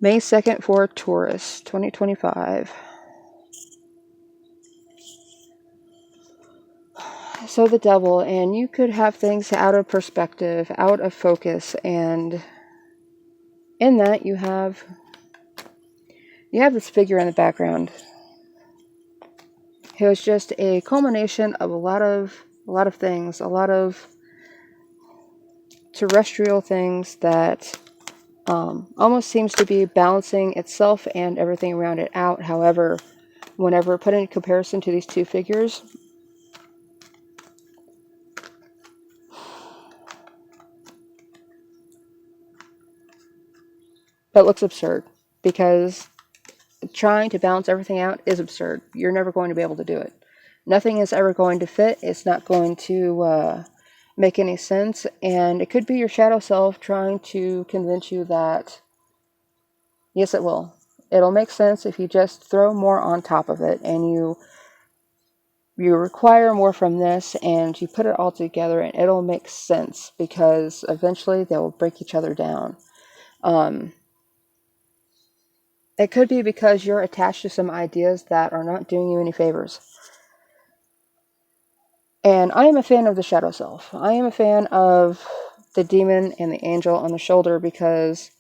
May 2nd for Taurus, 2025. So the Devil, and you could have things out of perspective, out of focus, and in that you have this figure in the background. It was just a culmination of a lot of things, a lot of terrestrial things that almost seems to be balancing itself and everything around it out. However, whenever put in comparison to these two figures, it looks absurd, because trying to balance everything out is absurd. You're never going to be able to do it. Nothing is ever going to fit. It's not going to make any sense. And it could be your shadow self trying to convince you that, yes, it will. It'll make sense if you just throw more on top of it, and you require more from this, and you put it all together, and it'll make sense, because eventually they will break each other down. It could be because you're attached to some ideas that are not doing you any favors. And I am a fan of the shadow self. I am a fan of the demon and the angel on the shoulder, because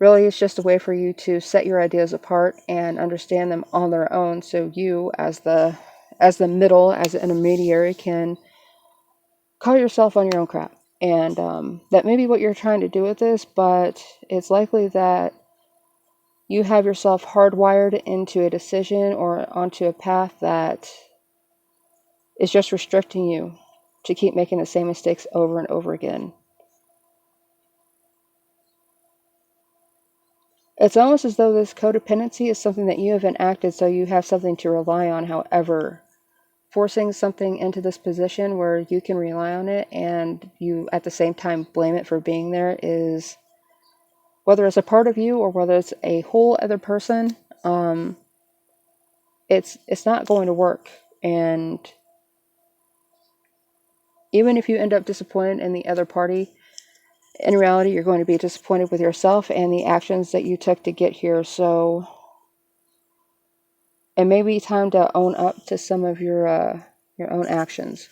really it's just a way for you to set your ideas apart and understand them on their own, so you, as the middle, as the intermediary, can call yourself on your own crap. And that may be what you're trying to do with this, but it's likely that you have yourself hardwired into a decision or onto a path that is just restricting you to keep making the same mistakes over and over again. It's almost as though this codependency is something that you have enacted so you have something to rely on. However, forcing something into this position where you can rely on it and you at the same time blame it for being there is, whether it's a part of you or whether it's a whole other person, it's not going to work. And even if you end up disappointed in the other party, in reality you're going to be disappointed with yourself and the actions that you took to get here. So it may be time to own up to some of your own actions.